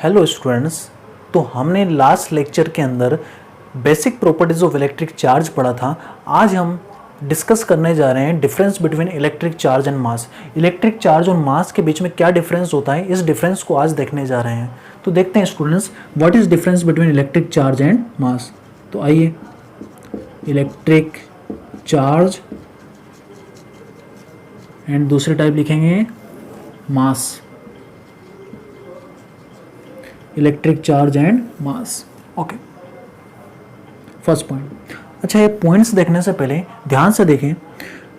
Hello students. तो हमने last lecture के अंदर basic properties of electric charge पढ़ा था। आज हम डिस्कस करने जा रहे हैं difference between electric charge and mass. Electric charge और मास के बीच में क्या डिफरेंस होता है, इस डिफरेंस को आज देखने जा रहे हैं। तो देखते हैं students, what is difference between electric charge and mass. तो आइए, इलेक्ट्रिक चार्ज एंड दूसरे टाइप लिखेंगे mass. Electric charge and mass. Okay, first point. अच्छा, ये पॉइंट्स देखने से पहले ध्यान से देखें।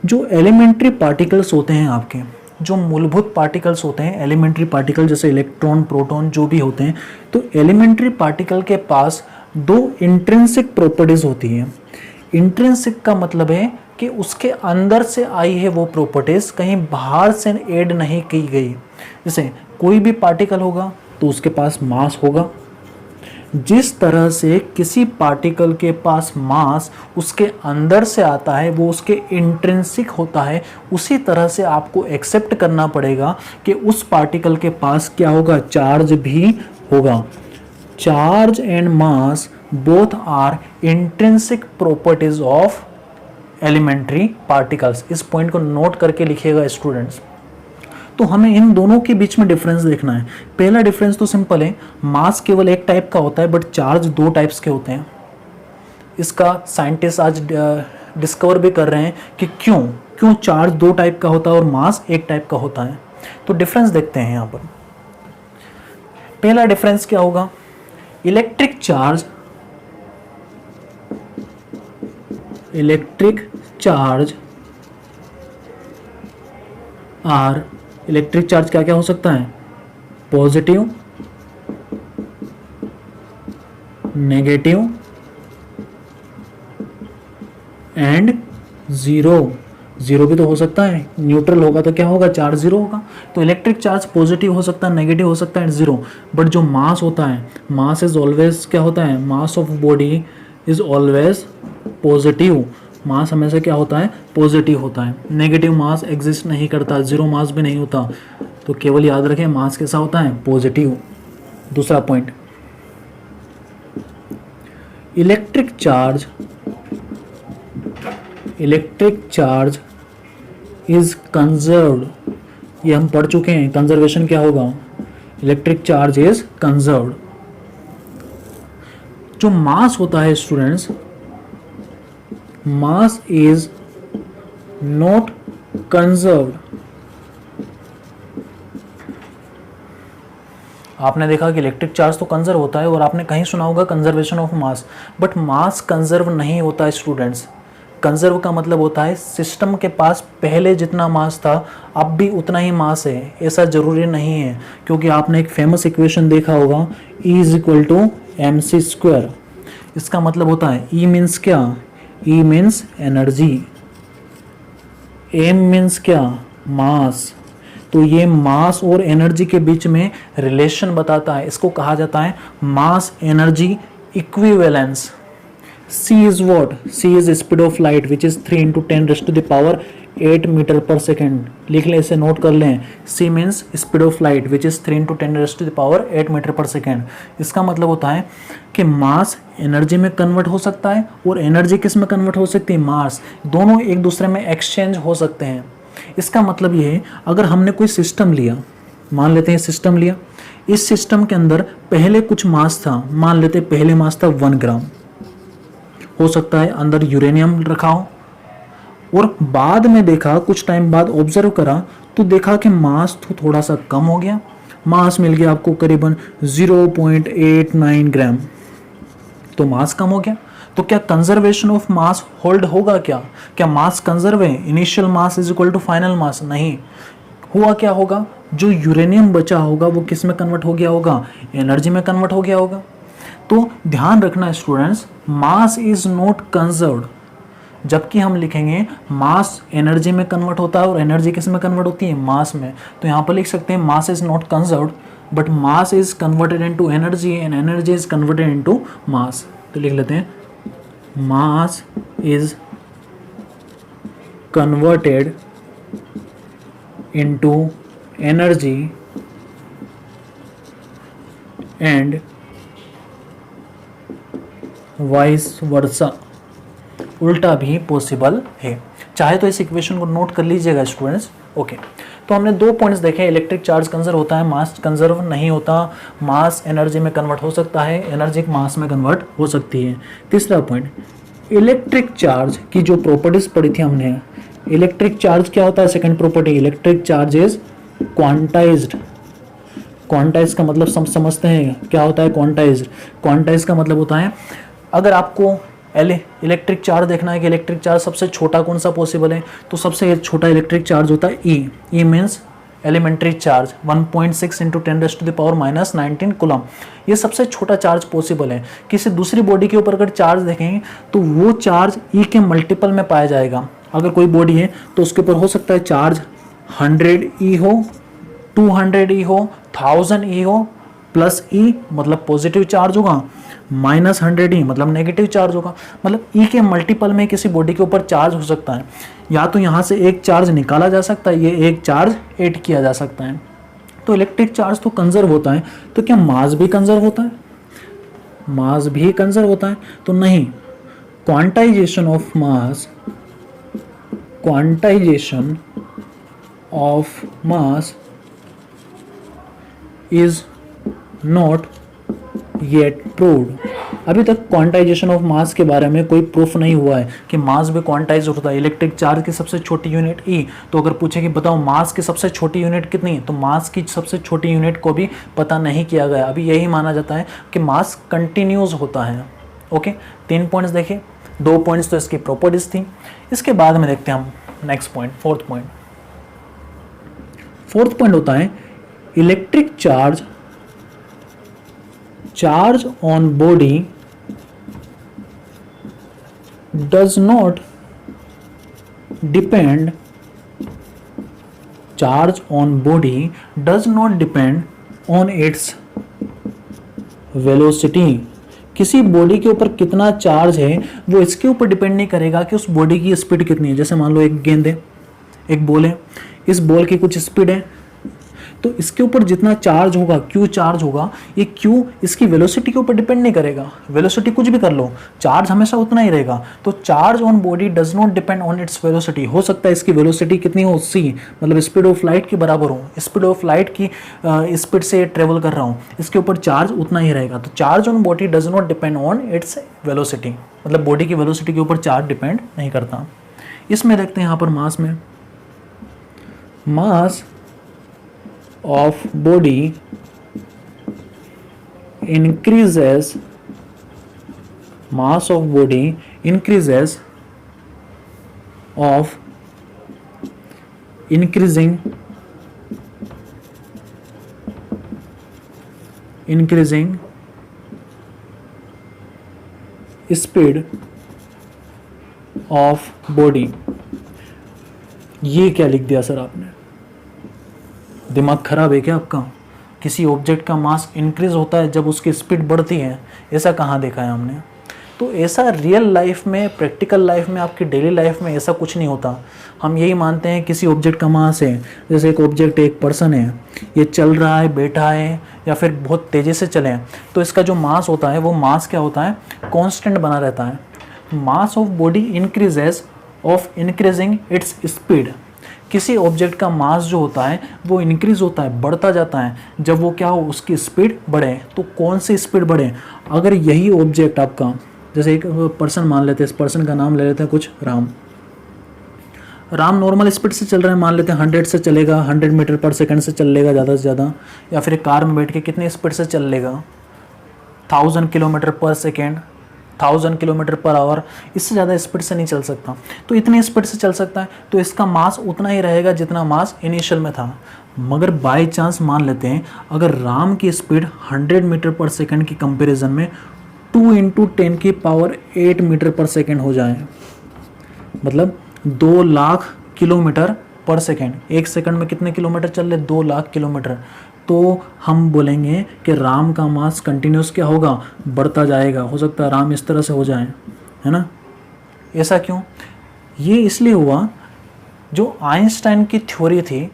जो एलिमेंट्री पार्टिकल्स होते हैं, आपके जो मूलभूत पार्टिकल्स होते हैं, एलिमेंट्री पार्टिकल जैसे इलेक्ट्रॉन, प्रोटॉन जो भी होते हैं, तो एलिमेंट्री पार्टिकल के पास दो इंट्रिंसिक प्रॉपर्टीज होती हैं। इंट्रिंसिक का मतलब है कि उसके अंदर से आई है वो प्रॉपर्टीज, कहीं बाहर से ऐड नहीं की गई। जैसे कोई भी पार्टिकल होगा तो उसके पास मास होगा। जिस तरह से किसी पार्टिकल के पास मास उसके अंदर से आता है, वो उसके इंट्रिंसिक होता है, उसी तरह से आपको एक्सेप्ट करना पड़ेगा कि उस पार्टिकल के पास क्या होगा, चार्ज भी होगा। Charge and mass both are intrinsic properties of elementary particles. इस पॉइंट को नोट करके लिखिएगा स्टूडेंट्स। तो हमें इन दोनों के बीच में डिफरेंस देखना है। पहला डिफरेंस तो सिंपल है, मास केवल एक टाइप का होता है बट चार्ज दो टाइप्स के होते हैं। इसका साइंटिस्ट आज डिस्कवर भी कर रहे हैं कि क्यों चार्ज दो टाइप का होता है और मास एक टाइप का होता है। तो डिफरेंस देखते हैं यहाँ पर। पहला डिफरेंस क्या होगा, electric charge or electric charge क्या क्या हो सकता है, positive, negative and zero. Zero भी तो हो सकता है, न्यूट्रल होगा तो क्या होगा, चार्ज जीरो होगा। तो इलेक्ट्रिक चार्ज पॉजिटिव हो सकता है, नेगेटिव हो सकता है एंड जीरो। बट जो मास होता है, मास इज ऑलवेज क्या होता है, mass of body is always positive. Mass हमेशा क्या होता है, पॉजिटिव होता है। नेगेटिव मास एग्जिस्ट नहीं करता, जीरो मास भी नहीं होता। तो केवल याद रखें, मास कैसा होता है, पॉजिटिव। दूसरा point, electric charge is conserved. ये हम पढ़ चुके हैं, कंजर्वेशन क्या होगा, इलेक्ट्रिक चार्ज इज कंजर्व्ड। जो मास होता है students, mass is not conserved. आपने देखा कि इलेक्ट्रिक चार्ज तो कंजर्व होता है और आपने कहीं सुना होगा conservation of mass, but mass conserve नहीं होता है स्टूडेंट्स। कंजर्व का मतलब होता है सिस्टम के पास पहले जितना मास था अब भी उतना ही मास है। ऐसा जरूरी नहीं है, क्योंकि आपने एक फेमस इक्वेशन देखा होगा, E is equal to mc²। इसका मतलब होता है E मीन्स क्या, E means energy, M means क्या, मास। तो ये मास और एनर्जी के बीच में रिलेशन बताता है, इसको कहा जाता है mass energy equivalence. C is what, C is speed of light which is 3 × 10⁸ metre per second. लिख लें, इसे नोट कर लें। C means speed of light which is 3 × 10⁸ metre per second. इसका मतलब होता है कि मास एनर्जी में कन्वर्ट हो सकता है और एनर्जी किस में कन्वर्ट हो सकती है, मास। दोनों एक दूसरे में एक्सचेंज हो सकते हैं। इसका मतलब ये है, अगर हमने कोई सिस्टम लिया, मान लेते हैं सिस्टम लिया, इस सिस्टम के अंदर पहले कुछ मास था, मान लेते पहले मास था 1 ग्राम, हो सकता है अंदर यूरेनियम रखा हो, और बाद में देखा, कुछ टाइम बाद ऑब्जर्व करा तो देखा कि मास तो थोड़ा सा कम हो गया, मास मिल गया आपको करीबन 0.89 ग्राम। तो मास कम हो गया। तो क्या कंजर्वेशन ऑफ मास होल्ड होगा, क्या मास कंजर्व है, initial mass is equal to final mass? नहीं हुआ। क्या होगा, जो यूरेनियम बचा होगा वो किस में कन्वर्ट हो गया होगा, एनर्जी में कन्वर्ट हो गया होगा। तो ध्यान रखना students, mass is not conserved. जबकि हम लिखेंगे मास एनर्जी में कन्वर्ट होता है और एनर्जी किस में कन्वर्ट होती है, मास में। तो यहाँ पर लिख सकते हैं mass is not conserved but mass is converted into energy and energy is converted into mass. तो लिख लेते हैं mass is converted into energy and vice versa, उल्टा भी पॉसिबल है। चाहे तो इस इक्वेशन को नोट कर लीजिएगा स्टूडेंट्स। ओके, तो हमने 2 पॉइंट्स देखे, इलेक्ट्रिक चार्ज कंजर्व होता है, मास कंजर्व नहीं होता, मास एनर्जी में कन्वर्ट हो सकता है, एनर्जी मास में कन्वर्ट हो सकती है। तीसरा पॉइंट, इलेक्ट्रिक चार्ज की जो प्रॉपर्टीज पढ़ी थी हमने, इलेक्ट्रिक चार्ज क्या होता है, second property, electric charge is quantized. Quantize का मतलब समझते हैं क्या होता है क्वांटाइज्ड। क्वांटाइज का मतलब होता है, अगर आपको इलेक्ट्रिक चार्ज देखना है कि इलेक्ट्रिक चार्ज सबसे छोटा कौन सा पॉसिबल है, तो सबसे छोटा इलेक्ट्रिक चार्ज होता है E. E means elementary charge 1.6 into 10⁻⁹ coulomb. ये सबसे छोटा चार्ज पॉसिबल है। किसी दूसरी बॉडी के ऊपर अगर चार्ज देखेंगे तो वो चार्ज ई के मल्टीपल में पाया जाएगा। अगर कोई बॉडी है तो उसके ऊपर हो सकता है चार्ज 100 ई हो, 200 ई हो, 1000 ई हो, प्लस ई मतलब पॉजिटिव चार्ज होगा, -100 ई मतलब नेगेटिव चार्ज होगा। मतलब ई के मल्टीपल में किसी बॉडी के ऊपर चार्ज हो सकता है। या तो यहाँ से एक चार्ज निकाला जा सकता है, ये एक चार्ज ऐड किया जा सकता है। तो इलेक्ट्रिक चार्ज तो कंजर्व होता है, तो क्या मास भी कंजर्व होता है? मास भी कंजर्व होता है? तो नहीं। Quantization of mass, quantization of mass is not yet proved. अभी तक क्वांटाइजेशन ऑफ मास के बारे में कोई प्रूफ नहीं हुआ है कि मास भी क्वांटाइज होता है। इलेक्ट्रिक चार्ज की सबसे छोटी यूनिट ई, तो अगर पूछे कि बताओ मास की सबसे छोटी यूनिट कितनी है, तो मास की सबसे छोटी यूनिट को भी पता नहीं किया गया। अभी यही माना जाता है कि मास कंटिन्यूस होता है। ओके, 3 पॉइंट्स देखे, 2 पॉइंट्स तो इसकी प्रॉपर्टीज थी। इसके बाद में देखते हैं हम next point, fourth point. Fourth point होता है electric charge, charge on body does not depend, charge on body does not depend on its velocity। किसी बॉडी के ऊपर कितना चार्ज है वो इसके ऊपर डिपेंड नहीं करेगा कि उस बॉडी की स्पीड कितनी है। जैसे मान लो एक गेंद है, एक बॉल है, इस बॉल की कुछ स्पीड है, तो इसके ऊपर जितना चार्ज होगा, क्यू चार्ज होगा, ये क्यू इसकी वेलोसिटी के ऊपर डिपेंड नहीं करेगा। वेलोसिटी कुछ भी कर लो, चार्ज हमेशा उतना ही रहेगा। तो charge on body does not depend on its velocity. हो सकता है इसकी वेलोसिटी कितनी हो, सी मतलब स्पीड ऑफ लाइट के बराबर हो, स्पीड ऑफ लाइट की स्पीड से ट्रेवल कर रहा हूँ, इसके ऊपर चार्ज उतना ही रहेगा। तो charge on body does not depend on its velocity, मतलब बॉडी की वेलोसिटी के ऊपर चार्ज डिपेंड नहीं करता। इसमें देखते हैं यहाँ पर मास में, मास of body increases, mass of body increases of increasing speed of body। ये क्या लिख दिया सर आपने? दिमाग खराब है क्या आपका? किसी ऑब्जेक्ट का मास इंक्रीज होता है जब उसकी स्पीड बढ़ती है, ऐसा कहाँ देखा है हमने? तो ऐसा रियल लाइफ में, प्रैक्टिकल लाइफ में, आपकी डेली लाइफ में ऐसा कुछ नहीं होता। हम यही मानते हैं किसी ऑब्जेक्ट का मास है, जैसे एक ऑब्जेक्ट, एक पर्सन है, ये चल रहा है, बैठा है, या फिर बहुत तेज़ी से चले, तो इसका जो मास होता है वो मास क्या होता है, कांस्टेंट बना रहता है। Mass of body increases of increasing its speed. किसी ऑब्जेक्ट का मास जो होता है वो इंक्रीज होता है, बढ़ता जाता है जब वो क्या हो, उसकी स्पीड बढ़े। तो कौन सी स्पीड बढ़े? अगर यही ऑब्जेक्ट आपका, जैसे एक पर्सन मान लेते हैं, इस पर्सन का नाम ले लेते हैं कुछ राम। राम नॉर्मल स्पीड से चल रहे हैं, मान लेते हैं 100 से चलेगा, 100 मीटर पर सेकंड से चल लेगा ज़्यादा से ज़्यादा। या फिर एक कार में बैठ के कितनी स्पीड से चल लेगा, 1000 किलोमीटर पर सेकेंड, 1000 किलोमीटर पर आवर, इससे ज़्यादा स्पीड से नहीं चल सकता। तो इतनी स्पीड से चल सकता है, तो इसका मास उतना ही रहेगा जितना मास इनिशियल में था। मगर बाय चांस मान लेते हैं अगर राम की स्पीड 100 मीटर पर सेकंड की कंपैरिजन में 2 × 10⁸ मीटर पर सेकंड हो जाए, मतलब 2 लाख किलोमीटर पर सेकंड। एक सेकंड में कितने किलोमीटर चल रहे? 2 लाख किलोमीटर। तो हम बोलेंगे कि राम का मास कंटिन्यूस क्या होगा, बढ़ता जाएगा। हो सकता है राम इस तरह से हो जाए, है ना? ऐसा क्यों? ये इसलिए हुआ, जो आइंस्टाइन की थ्योरी थी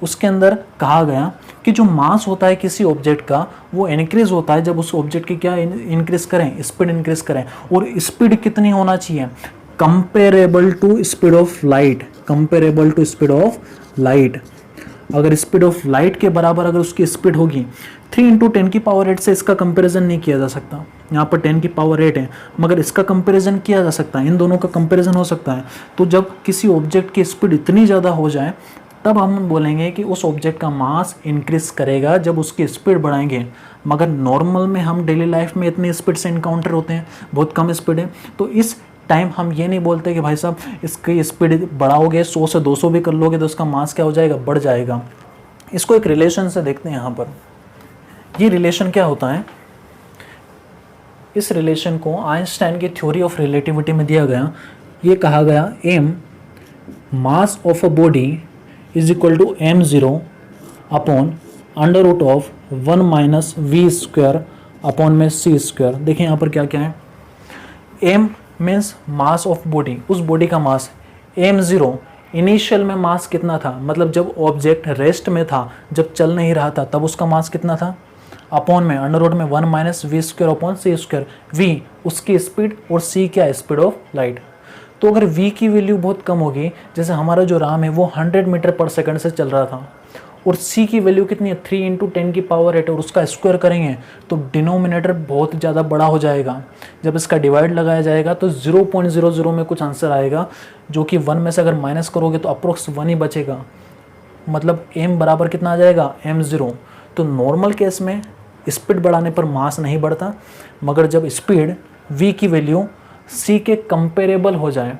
उसके अंदर कहा गया कि जो मास होता है किसी ऑब्जेक्ट का वो इंक्रीज होता है जब उस ऑब्जेक्ट की क्या इंक्रीज करें, स्पीड इंक्रीज करें। और स्पीड कितनी होना चाहिए, comparable to speed of light, comparable to speed of light. अगर स्पीड ऑफ लाइट के बराबर अगर उसकी स्पीड होगी, 3 इंटू 10⁸ से इसका कंपैरिजन नहीं किया जा सकता। यहाँ पर 10⁸ है, मगर इसका कंपैरिजन किया जा सकता है, इन दोनों का कंपैरिजन हो सकता है। तो जब किसी ऑब्जेक्ट की स्पीड इतनी ज़्यादा हो जाए तब हम बोलेंगे कि उस ऑब्जेक्ट का मास इंक्रीज करेगा जब उसकी स्पीड बढ़ाएंगे। मगर नॉर्मल में हम डेली लाइफ में इतनी स्पीड से इनकाउंटर होते हैं, बहुत कम स्पीड है, तो इस टाइम हम ये नहीं बोलते कि भाई साहब इसकी स्पीड बढ़ाओगे, 100 से 200 भी कर लोगे तो उसका मास क्या हो जाएगा, बढ़ जाएगा। इसको एक रिलेशन से देखते हैं। यहाँ पर ये रिलेशन क्या होता है, इस रिलेशन को आइंस्टाइन की थ्योरी ऑफ रिलेटिविटी में दिया गया। ये कहा गया m mass of a body is equal to m0 upon under root of 1 minus V square upon में c स्क्वायर। देखिए यहाँ पर क्या क्या है, m means mass of body, उस बॉडी का मास। m0 इनिशियल में मास कितना था, मतलब जब ऑब्जेक्ट रेस्ट में था, जब चल नहीं रहा था, तब उसका मास कितना था, अपॉन में अंडर रूट में 1 minus V square upon C square. V उसकी स्पीड और सी क्या है, स्पीड ऑफ लाइट। तो अगर v की वैल्यू बहुत कम होगी, जैसे हमारा जो राम है वो 100 मीटर पर सेकंड से चल रहा था, और c की वैल्यू कितनी है, 3 इंटू 10⁸, और उसका स्क्वायर करेंगे तो डिनोमिनेटर बहुत ज़्यादा बड़ा हो जाएगा। जब इसका डिवाइड लगाया जाएगा तो 0.00 में कुछ आंसर आएगा, जो कि 1 में से अगर माइनस करोगे तो अप्रोक्स 1 ही बचेगा। मतलब m बराबर कितना आ जाएगा, m0। तो नॉर्मल केस में स्पीड बढ़ाने पर मास नहीं बढ़ता, मगर जब स्पीड v की वैल्यू c के कंपेरेबल हो जाए,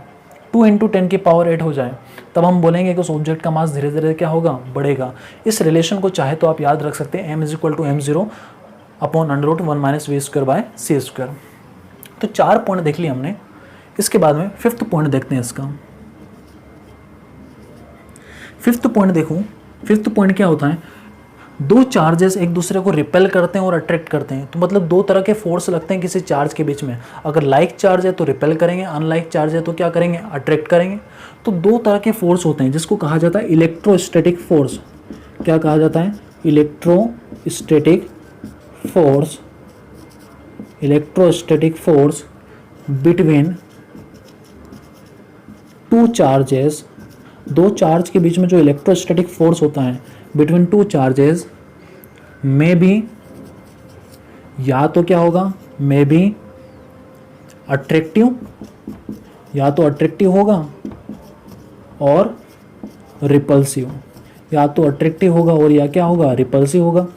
2 इंटू 10⁸ हो जाए, तब हम बोलेंगे कि उस ऑब्जेक्ट का मास धीरे धीरे क्या होगा, बढ़ेगा। इस रिलेशन को चाहे तो आप याद रख सकते हैं, m is equal to m0 upon under root 1 minus V square by C square. तो 4 पॉइंट देख लिए हमने। इसके बाद में 5th पॉइंट देखते हैं इसका। 5th पॉइंट देखो, 5th पॉइंट क्या होता है, दो चार्जेस एक दूसरे को रिपेल करते हैं और अट्रैक्ट करते हैं। तो मतलब दो तरह के फोर्स लगते हैं किसी चार्ज के बीच में। अगर लाइक चार्ज है तो रिपेल करेंगे, अनलाइक चार्ज है तो क्या करेंगे, अट्रैक्ट करेंगे। तो दो तरह के फोर्स होते हैं जिसको कहा जाता है इलेक्ट्रोस्टैटिक फोर्स। क्या कहा जाता है, electrostatic force. Electrostatic force between two charges, दो चार्ज के बीच में जो इलेक्ट्रोस्टैटिक फोर्स होता है बिटवीन टू चार्जेस में भी, या तो क्या होगा, में भी अट्रैक्टिव, या तो अट्रैक्टिव होगा और रिपल्सिव, या तो अट्रैक्टिव होगा और या क्या होगा, रिपल्सिव होगा।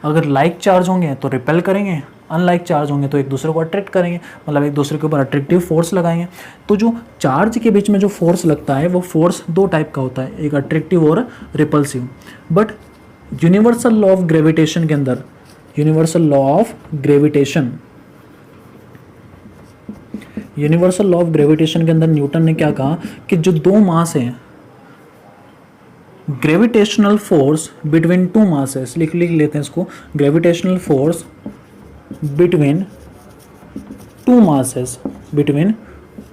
अगर लाइक चार्ज होंगे तो रिपेल करेंगे, अनलाइक चार्ज होंगे तो एक दूसरे को अट्रैक्ट करेंगे, मतलब एक दूसरे के ऊपर अट्रैक्टिव फोर्स लगाएंगे। तो जो चार्ज के बीच में जो फोर्स लगता है वो फोर्स दो टाइप का होता है, एक अट्रैक्टिव और repulsive. But universal law of gravitation के अंदर, universal law of gravitation, universal law of gravitation के अंदर न्यूटन ने क्या कहा कि जो दो मास हैं, gravitational force between two masses, लिख लेते हैं इसको, gravitational force between two masses, between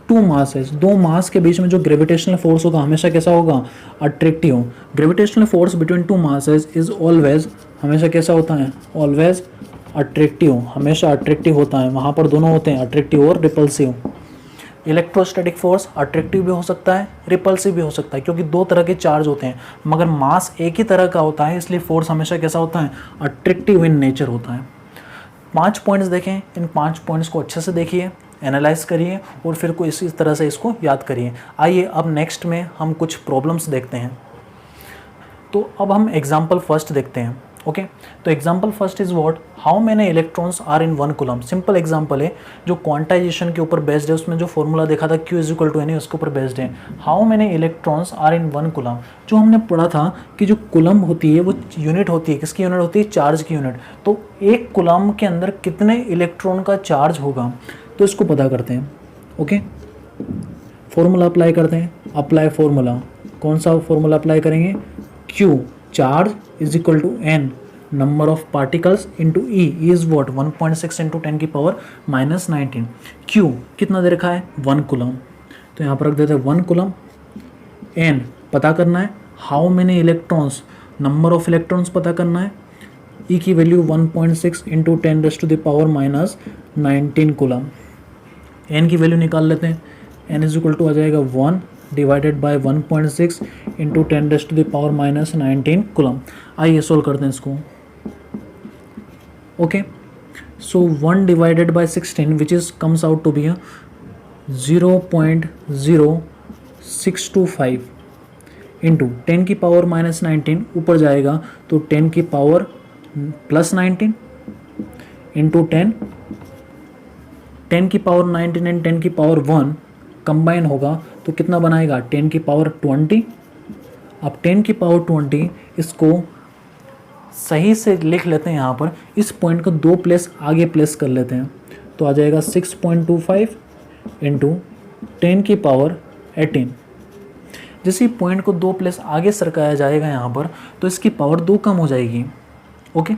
two masses, दो मास के बीच में जो ग्रेविटेशनल फोर्स होगा हमेशा कैसा होगा, attractive. Gravitational force between two masses is always, हमेशा कैसा होता है, ऑलवेज अट्रैक्टिव, हमेशा अट्रैक्टिव होता है। वहाँ पर दोनों होते हैं, अट्रैक्टिव और रिपल्सिव। इलेक्ट्रोस्टैटिक फोर्स अट्रैक्टिव भी हो सकता है, रिपल्सिव भी हो सकता है, क्योंकि दो तरह के चार्ज होते हैं, मगर मास एक ही तरह का होता है, इसलिए फोर्स हमेशा कैसा होता है, अट्रैक्टिव इन नेचर होता है। 5 पॉइंट्स देखें, इन 5 पॉइंट्स को अच्छे से देखिए, एनालाइज करिए और फिर को इसी तरह से इसको याद करिए। आइए अब नेक्स्ट में हम कुछ प्रॉब्लम्स देखते हैं। तो अब हम एग्जाम्पल फर्स्ट देखते हैं। ओके, तो example first is what, how many electrons are in 1 coulomb. Simple example है जो क्वांटाइजेशन के ऊपर बेस्ड है, उसमें जो फॉर्मूला देखा था Q is equal to N, उसके ऊपर बेस्ड है। How many electrons are in 1 coulomb, जो हमने पढ़ा था कि जो कूलम होती है वो यूनिट होती है, किसकी यूनिट होती है, चार्ज की यूनिट। तो एक कूलम के अंदर कितने इलेक्ट्रॉन का चार्ज होगा, तो इसको पता करते हैं। ओके, फॉर्मूला अप्लाई करते हैं, अप्लाई फॉर्मूला, कौन सा फॉर्मूला अप्लाई करेंगे, Q charge is equal to N number of particles into E is what 1.6 into 10⁻⁻19। Q कितना दे रखा है, 1 कूलम, तो यहाँ पर रख देते हैं 1 कूलम। एन पता करना है, how many electrons, number of electrons पता करना है, ई की वैल्यू 1.6 इंटू 10⁻⁻19 कूलम। एन की वैल्यू निकाल लेते हैं, एन इज इक्वल टू आ जाएगा 1 डिवाइडेड बाय 1.6 इंटू 10⁻⁻19 कूलम। आइए सोल्व करते हैं इसको। Okay, so 1 divided by 16 which is comes out to be 0.0625 into 10 की पावर -19 ऊपर जाएगा तो 10 की पावर +19 इंटू 10 की पावर 19 एंड 10 की पावर 1 कंबाइन होगा तो कितना बनाएगा 10 की पावर 20। अब 10 की पावर 20 इसको सही से लिख लेते हैं, यहाँ पर इस पॉइंट को 2 प्लेस आगे प्लेस कर लेते हैं तो आ जाएगा 6.25 इंटू 10 की पावर 18। जैसे पॉइंट को 2 प्लेस आगे सरकाया जाएगा यहाँ पर तो इसकी पावर 2 कम हो जाएगी। ओके,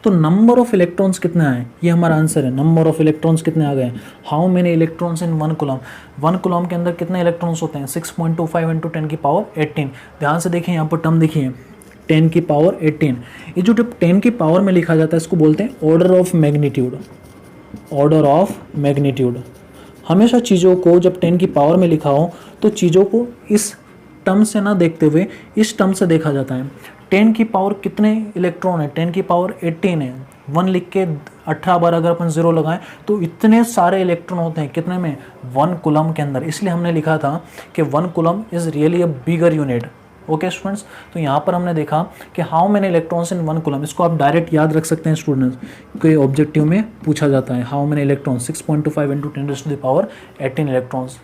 तो नंबर ऑफ इलेक्ट्रॉन्स कितने आए, ये हमारा आंसर है। नंबर ऑफ इलेक्ट्रॉन्स कितने आ गए, how many electrons in 1 coulomb. 1 coulomb के अंदर कितने इलेक्ट्रॉन्स होते हैं 6.25 इंटू 10 की पावर 18। ध्यान से देखिए यहाँ पर टर्म देखिए 10 की पावर 18। ये जो 10 की पावर में लिखा जाता है इसको बोलते हैं order of magnitude. Order of magnitude, हमेशा चीज़ों को जब 10 की पावर में लिखा हो तो चीज़ों को इस टर्म से ना देखते हुए इस टर्म से देखा जाता है। 10 की पावर कितने इलेक्ट्रॉन है, 10 की पावर 18 है। 1 लिख के 18 बार अगर अपन 0 लगाएं तो इतने सारे इलेक्ट्रॉन होते हैं कितने में 1 कूलम के अंदर। इसलिए हमने लिखा था कि 1 coulomb is really a bigger unit. Okay students, तो यहाँ पर हमने देखा कि how many electrons in 1 coulomb. इसको आप डायरेक्ट याद रख सकते हैं स्टूडेंट्स, कोई ऑब्जेक्टिव में पूछा जाता है how many electrons 6.25 into 10⁻18 electrons.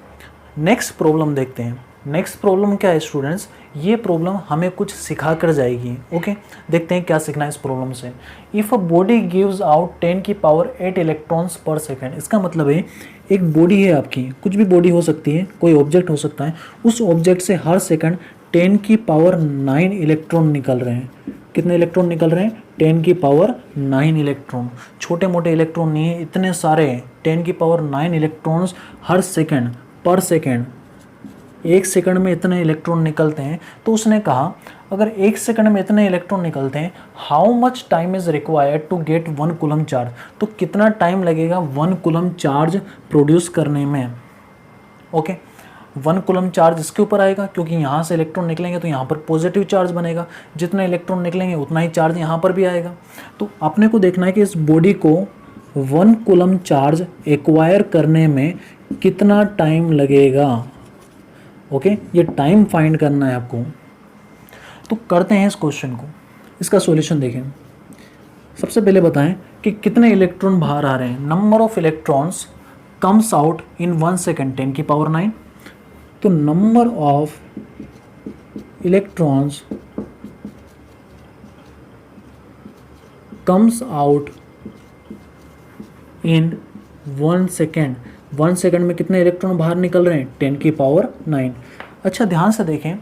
Next problem देखते हैं। नेक्स्ट प्रॉब्लम क्या है स्टूडेंट्स, ये प्रॉब्लम हमें कुछ सिखा कर जाएगी। ओके, देखते हैं क्या सीखना है इस प्रॉब्लम से। If a body gives out 10 की पावर 8 इलेक्ट्रॉन्स पर सेकेंड, इसका मतलब है एक बॉडी है आपकी, कुछ भी बॉडी हो सकती है, कोई ऑब्जेक्ट हो सकता है, उस ऑब्जेक्ट से हर सेकंड 10 की पावर 9 इलेक्ट्रॉन निकल रहे हैं। कितने इलेक्ट्रॉन निकल रहे हैं 10 की पावर 9 इलेक्ट्रॉन। छोटे मोटे इलेक्ट्रॉन नहीं है, इतने सारे 10 की पावर 9 इलेक्ट्रॉन्स हर सेकंड पर सेकंड, एक सेकंड में इतने इलेक्ट्रॉन निकलते हैं। तो उसने कहा अगर एक सेकंड में इतने इलेक्ट्रॉन निकलते हैं, how much time is required to get 1 coulomb charge, तो कितना टाइम लगेगा 1 कूलम चार्ज प्रोड्यूस करने में। ओके, 1 कूलम चार्ज इसके ऊपर आएगा क्योंकि यहाँ से इलेक्ट्रॉन निकलेंगे तो यहाँ पर पॉजिटिव चार्ज बनेगा, जितने इलेक्ट्रॉन निकलेंगे उतना ही चार्ज यहाँ पर भी आएगा। तो अपने को देखना है कि इस बॉडी को 1 कूलम चार्ज एक्वायर करने में कितना टाइम लगेगा। ओके, ये टाइम फाइंड करना है आपको। तो करते हैं इस क्वेश्चन को, इसका सॉल्यूशन देखें। सबसे पहले बताएं कि कितने इलेक्ट्रॉन बाहर आ रहे हैं। Number of electrons comes out in 1 second 10 की पावर 9। तो number of electrons comes out in 1 second. 1 second में कितने इलेक्ट्रॉन बाहर निकल रहे हैं 10 की पावर 9। अच्छा ध्यान से देखें,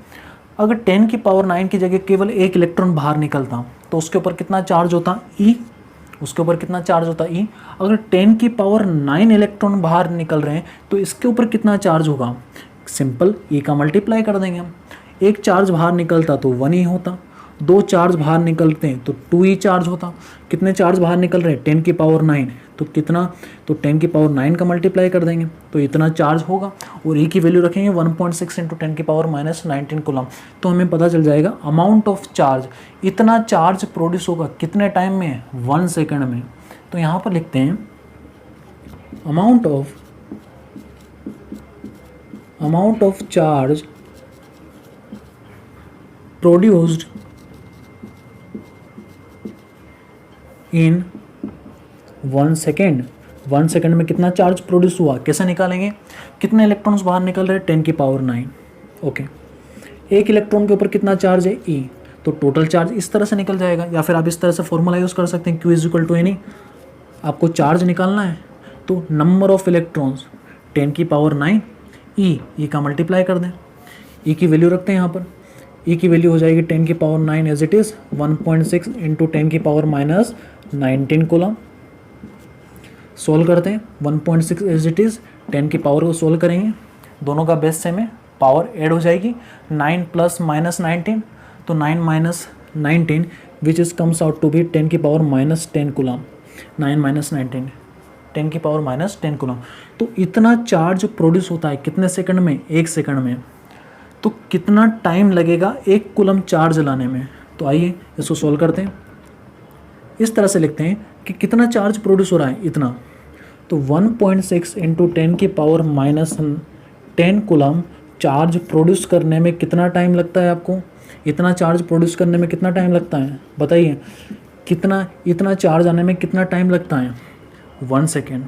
अगर 10 की पावर 9 की जगह केवल एक इलेक्ट्रॉन बाहर निकलता तो उसके ऊपर कितना चार्ज होता ई, उसके ऊपर कितना चार्ज होता ई। अगर 10 की पावर 9 इलेक्ट्रॉन बाहर निकल रहे हैं तो इसके ऊपर कितना चार्ज होगा, सिंपल ई का मल्टीप्लाई कर देंगे हम। एक चार्ज बाहर निकलता तो 1 ही होता, 2 चार्ज बाहर निकलते हैं तो 2 ही चार्ज होता। कितने चार्ज बाहर निकल रहे हैं 10 की पावर 9, तो कितना, तो 10 की पावर 9 का मल्टीप्लाई कर देंगे तो इतना चार्ज होगा। और ई की वैल्यू रखेंगे 1.6 इंटू 10 की पावर -19 कूलम, तो हमें पता चल जाएगा अमाउंट ऑफ चार्ज, इतना चार्ज प्रोड्यूस होगा कितने टाइम में 1 सेकेंड में। तो यहाँ पर लिखते हैं amount of charge produced in 1 second. 1 second में कितना चार्ज प्रोड्यूस हुआ, कैसे निकालेंगे, कितने इलेक्ट्रॉन्स बाहर निकल रहे हैं 10 की पावर 9। ओके, एक इलेक्ट्रॉन के ऊपर कितना चार्ज है ई, तो टोटल चार्ज इस तरह से निकल जाएगा। या फिर आप इस तरह से फॉर्मूला यूज़ कर सकते हैं Q इक्वल टू एनी। आपको चार्ज निकालना है तो नंबर ऑफ इलेक्ट्रॉन्स 10 की पावर 9 ई का मल्टीप्लाई कर दें। ई की वैल्यू रखते हैं यहाँ पर, ई की वैल्यू हो जाएगी 10 की power 9 as it is 1.6 into 10 की पावर -19 कूलम। सोल्व करते हैं 1.6 एज इट इज़ 10 की पावर को सोल्व करेंगे, दोनों का बेस सेम है, पावर ऐड हो जाएगी 9 + -19, तो 9 - 19 which is comes out to be 10 की पावर माइनस 10 कूलम। 9 माइनस 19 10 की पावर माइनस 10 कूलम। तो इतना चार्ज प्रोड्यूस होता है कितने सेकंड में? 1 सेकंड में। तो कितना टाइम लगेगा 1 कूलम चार्ज लाने में? तो आइए इसको सोल्व करते हैं। इस तरह से लिखते हैं कि कितना चार्ज प्रोड्यूस हो रहा है, इतना। तो 1.6 इंटू 10 की power minus 10 coulomb charge produce करने में कितना टाइम लगता है आपको? इतना चार्ज प्रोड्यूस करने में कितना टाइम लगता है बताइए? कितना, इतना चार्ज आने में कितना टाइम लगता है? 1 सेकेंड।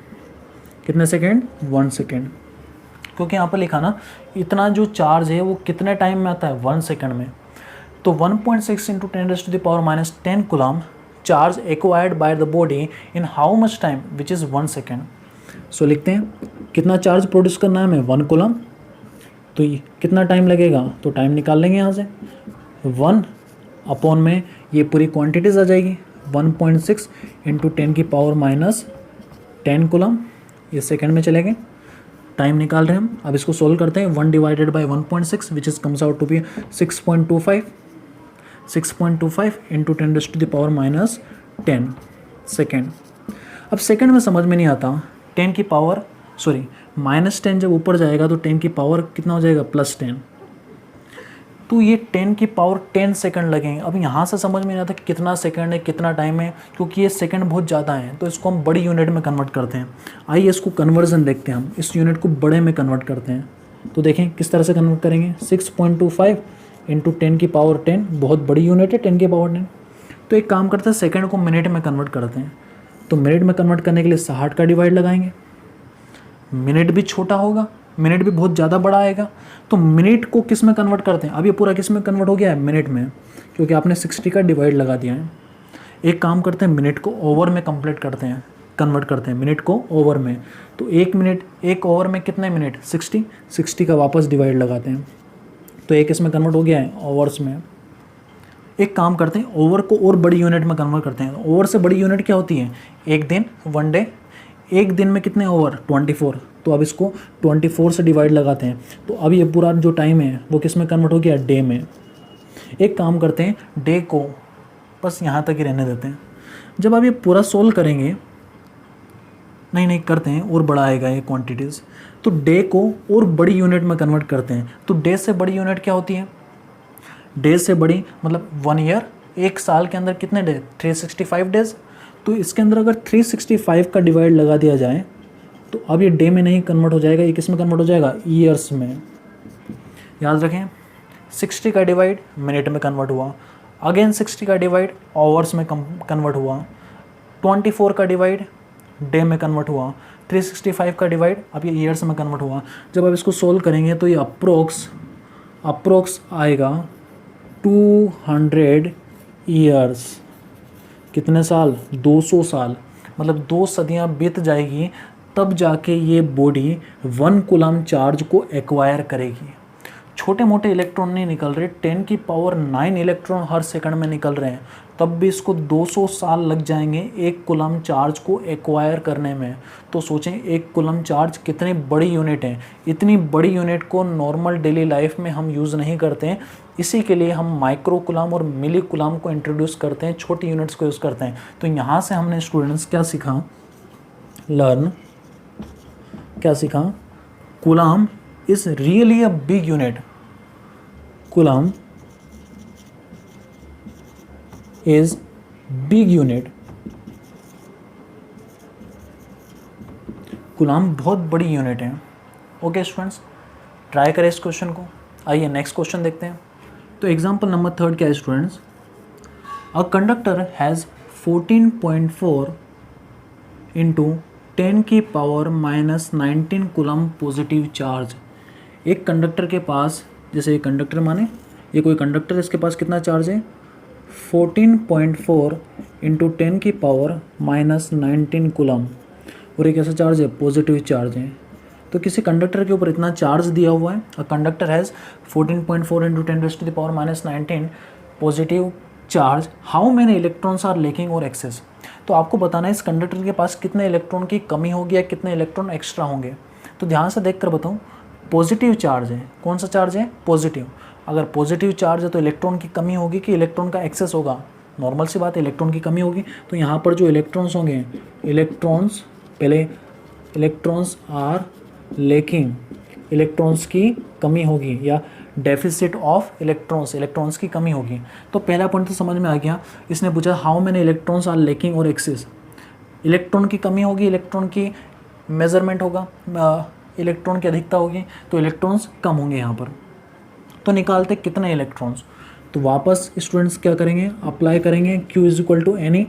कितने सेकेंड? 1 सेकेंड। क्योंकि यहाँ पर लिखा ना, इतना जो चार्ज है वो कितने टाइम में आता है? 1 सेकेंड में। तो 1.6 into 10⁻⁻10 coulomb charge acquired by the body in how much time, which is 1 second. So लिखते हैं कितना चार्ज प्रोड्यूस करना है हमें? 1 कूलम। तो ये कितना टाइम लगेगा? तो टाइम निकाल लेंगे यहाँ से। 1 अपॉन में ये पूरी क्वांटिटीज आ जाएगी। 1.6 इंटू 10 की पावर माइनस 10 कूलम, ये सेकेंड में चलेंगे। टाइम निकाल रहे हैं हम। अब इसको सोल्व करते हैं। 1 divided by 1.6 which is comes out to be 6.25। 6.25 into 10⁻⁻10 second. अब सेकेंड में समझ में नहीं आता, 10 की पावर माइनस 10 जब ऊपर जाएगा तो 10 की पावर कितना हो जाएगा? प्लस 10। तो ये 10 की पावर 10 सेकंड लगेंगे। अब यहाँ से समझ में नहीं आता कि कितना सेकंड है, कितना टाइम है, क्योंकि ये सेकंड बहुत ज़्यादा है। तो इसको हम बड़ी यूनिट में कन्वर्ट करते हैं। आइए इसको कन्वर्जन देखते हैं हम। इस यूनिट को बड़े में कन्वर्ट करते हैं। तो देखें किस तरह से कन्वर्ट करेंगे। 6.25 इंटू 10 की पावर 10, बहुत बड़ी यूनिट है 10 की पावर 10। तो एक काम करते हैं, सेकेंड को मिनट में कन्वर्ट करते हैं। तो मिनट में कन्वर्ट करने के लिए 60 का डिवाइड लगाएंगे। मिनट भी छोटा होगा, मिनट भी बहुत ज़्यादा बड़ा आएगा। तो मिनट को किस में कन्वर्ट करते हैं? अब ये पूरा किस में कन्वर्ट हो गया है? मिनट में, क्योंकि आपने 60 का डिवाइड लगा दिया है। एक काम करते हैं, मिनट को ओवर में कंप्लीट करते हैं, कन्वर्ट करते हैं मिनट को ओवर में। तो 1 मिनट, 1 ओवर में कितने मिनट? 60 का वापस डिवाइड लगाते हैं। तो एक इसमें कन्वर्ट हो गया है ओवर्स में। एक काम करते हैं, ओवर को और बड़ी यूनिट में कन्वर्ट करते हैं। ओवर से बड़ी यूनिट क्या होती है? एक दिन, 1 डे। एक दिन में कितने ओवर? 24। तो अब इसको 24 से डिवाइड लगाते हैं। तो अब ये पूरा जो टाइम है वो किस में कन्वर्ट हो गया? डे में। एक काम करते हैं, डे को बस यहाँ तक ही रहने देते हैं। जब आप ये पूरा सोल्व करेंगे, नहीं करते हैं, और बड़ा आएगा ये क्वांटिटीज़। तो डे को और बड़ी यूनिट में कन्वर्ट करते हैं। तो डे से बड़ी यूनिट क्या होती है? डे से बड़ी मतलब 1 ईयर। एक साल के अंदर कितने डे? 365 डेज। तो इसके अंदर अगर 365 का डिवाइड लगा दिया जाए तो अब ये डे में नहीं कन्वर्ट हो जाएगा, ये किस में कन्वर्ट हो जाएगा? ईयर्स में। याद रखें, 60 का डिवाइड मिनट में कन्वर्ट हुआ, अगेन 60 का डिवाइड आवर्स में कन्वर्ट हुआ, 24 का डिवाइड डे में कन्वर्ट हुआ, 365 का डिवाइड अब ये ईयर्स में कन्वर्ट हुआ। जब आप इसको सोल्व करेंगे तो ये अप्रोक्स आएगा 200 ईयर्स। कितने साल? 200 साल। मतलब 2 सदियाँ बीत जाएगी तब जाके ये बॉडी 1 कूलम चार्ज को एक्वायर करेगी। छोटे मोटे इलेक्ट्रॉन नहीं निकल रहे, 10 की पावर 9 इलेक्ट्रॉन हर सेकंड में निकल रहे हैं, तब भी इसको 200 साल लग जाएंगे 1 कूलम चार्ज को एक्वायर करने में। तो सोचें 1 कूलम चार्ज कितनी बड़ी यूनिट है। इतनी बड़ी यूनिट को नॉर्मल डेली लाइफ में हम यूज़ नहीं करते हैं, इसी के लिए हम माइक्रो कूलम और मिली कूलम को इंट्रोड्यूस करते हैं, छोटी यूनिट्स को यूज़ करते हैं। तो यहाँ से हमने स्टूडेंट्स क्या सीखा? क्या सीखा? Coulomb is really a big unit. Coulomb is big unit. Coulomb बहुत बड़ी यूनिट है। ओके स्टूडेंट्स, ट्राई करें इस क्वेश्चन को। आइए नेक्स्ट क्वेश्चन देखते हैं। तो एग्जांपल नंबर 3 क्या है students? A conductor has 14.4 into 10 की power minus 19 coulomb positive charge. एक कंडक्टर के पास, जैसे ये कंडक्टर माने ये कोई कंडक्टर, इसके पास कितना चार्ज है? 14.4 इंटू 10 की पावर माइनस 19 कूलम। और ये कैसा चार्ज है? पॉजिटिव चार्ज है। तो किसी कंडक्टर के ऊपर इतना चार्ज दिया हुआ है। A conductor has 14.4 into 10 to the power minus 19 positive charge. How many electrons are lacking or excess. तो आपको बताना है इस कंडक्टर के पास कितने इलेक्ट्रॉन की कमी होगी या कितने इलेक्ट्रॉन एक्स्ट्रा होंगे। तो ध्यान से देख कर बताऊँ, पॉजिटिव चार्ज है। कौन सा चार्ज है? पॉजिटिव। अगर पॉजिटिव चार्ज है तो इलेक्ट्रॉन की कमी होगी कि इलेक्ट्रॉन का एक्सेस होगा? नॉर्मल सी बात है, इलेक्ट्रॉन की कमी होगी। तो यहाँ पर जो इलेक्ट्रॉन्स होंगे, इलेक्ट्रॉन्स पहले इलेक्ट्रॉन्स आर लेकिंग, इलेक्ट्रॉन्स की कमी होगी या डेफिसिट ऑफ इलेक्ट्रॉन्स, इलेक्ट्रॉन्स की कमी होगी। तो पहला पॉइंट तो समझ में आ गया। इसने पूछा how many electrons are lacking or excess, electron की कमी होगी, इलेक्ट्रॉन की मेजरमेंट होगा, इलेक्ट्रॉन की अधिकता होगी, तो इलेक्ट्रॉन्स कम होंगे यहाँ पर। तो निकालते कितने इलेक्ट्रॉन्स, तो वापस स्टूडेंट्स क्या करेंगे, अप्लाई करेंगे Q is equal to N E.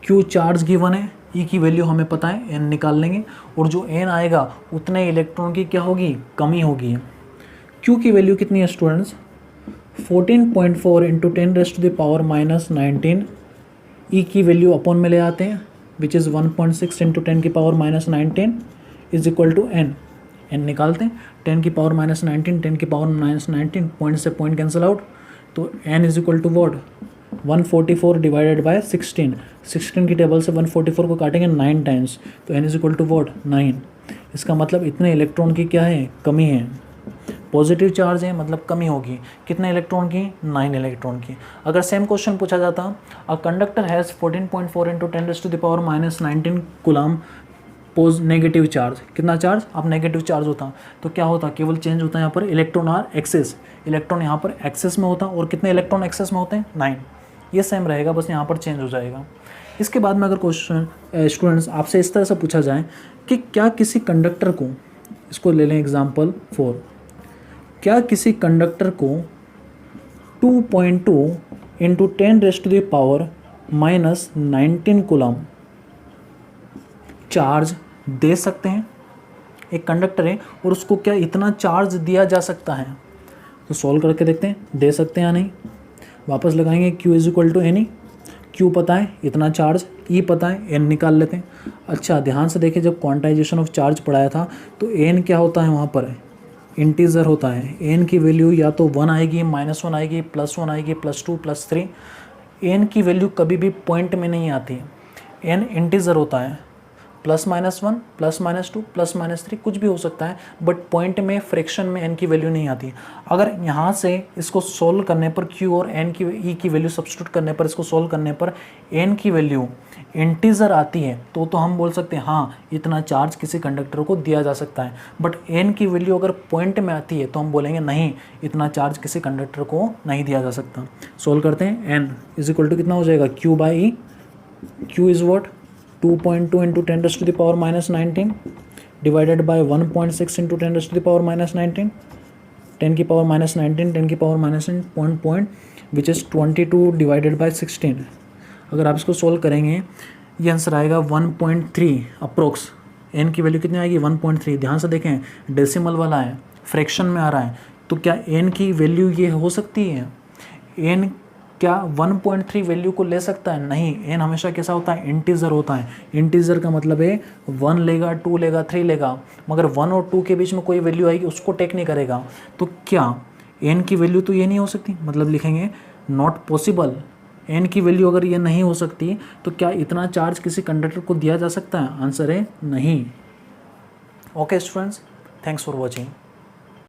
Q charge given है, E की वैल्यू हमें पता है, N निकाल लेंगे और जो N आएगा उतने इलेक्ट्रॉन की क्या होगी, कमी होगी। Q की वैल्यू कितनी है स्टूडेंट्स, 14.4 इंटू 10⁻⁻19। E की वैल्यू अपॉन में ले आते हैं which is 1.6 into 10⁻⁻19 is equal to N। N निकालते हैं, 10⁻⁻19, 10⁻⁻19, पॉइंट से पॉइंट कैंसिल आउट, तो N is equal to what, 144 divided by 16, 16 की टेबल से 144 को काटेंगे 9 टाइम्स, तो N is equal to what, 9। इसका मतलब इतने इलेक्ट्रॉन की क्या है, कमी है। पॉजिटिव चार्ज है मतलब कमी होगी, कितने इलेक्ट्रॉन की, 9 इलेक्ट्रॉन की। अगर सेम क्वेश्चन पूछा जाता, अ conductor has 14.4 into 10⁻⁻19 coulomb pose negative charge, कितना चार्ज, अब नेगेटिव चार्ज होता तो क्या होता, केवल चेंज होता है यहाँ पर इलेक्ट्रॉन आर एक्सेस, इलेक्ट्रॉन यहाँ पर एक्सेस में होता, और कितने इलेक्ट्रॉन एक्सेस में होते हैं, 9। ये सेम रहेगा, बस यहाँ पर चेंज हो जाएगा। इसके बाद में अगर क्वेश्चन स्टूडेंट्स आपसे इस तरह से पूछा जाए कि क्या किसी कंडक्टर को, इसको ले लें एग्जाम्पल 4, क्या किसी कंडक्टर को 2.2 इंटू 10⁻⁻19 कूलम चार्ज दे सकते हैं। एक कंडक्टर है और उसको क्या इतना चार्ज दिया जा सकता है, तो सॉल्व करके देखते हैं दे सकते हैं या नहीं। वापस लगाएंगे Q is equal to N E, Q पता है इतना चार्ज, E पता है, N निकाल लेते हैं। अच्छा ध्यान से देखिए, जब क्वांटाइजेशन ऑफ चार्ज पढ़ाया था तो N क्या होता है, वहाँ पर इंटीजर होता है। N की वैल्यू या तो 1 आएगी, -1 आएगी, +1 आएगी, +2, +3। N की वैल्यू कभी भी पॉइंट में नहीं आती, N इंटीजर होता है, +-1, +-2, +-3 कुछ भी हो सकता है, बट पॉइंट में फ्रैक्शन में N की वैल्यू नहीं आती। अगर यहाँ से इसको सोल्व करने पर Q और N की E की वैल्यू सब्स्टिट्यूट करने पर, इसको सोल्व करने पर N की वैल्यू इंटीजर आती है, तो हम बोल सकते हैं हाँ इतना चार्ज किसी कंडक्टर को दिया जा सकता है। बट N की वैल्यू अगर पॉइंट में आती है तो हम बोलेंगे नहीं, इतना चार्ज किसी कंडक्टर को नहीं दिया जा सकता। सोल्व करते हैं, N इज इक्वल टू कितना हो जाएगा, Q by E। Q is what, 2.2 into 10⁻⁻19 divided by 1.6 into 10⁻⁻19, 10⁻⁻19, 10⁻⁻19 point which is 22 divided by 16। अगर आप इसको सोल्व करेंगे ये आंसर आएगा 1.3 अप्रोक्स। N की वैल्यू कितनी आएगी, 1.3। ध्यान से देखें डेसिमल वाला है, फ्रैक्शन में आ रहा है, तो क्या N की वैल्यू ये हो सकती है, N क्या 1.3 वैल्यू को ले सकता है, नहीं। N हमेशा कैसा होता है, इंटीजर होता है। इंटीजर का मतलब है 1 लेगा, 2 लेगा, 3 लेगा, मगर 1 और 2 के बीच में कोई वैल्यू आएगी उसको टेक नहीं करेगा। तो क्या N की वैल्यू तो ये नहीं हो सकती, मतलब लिखेंगे नॉट पॉसिबल। N की वैल्यू अगर ये नहीं हो सकती तो क्या इतना चार्ज किसी कंडक्टर को दिया जा सकता है, आंसर है नहीं। Okay students, thanks for watching.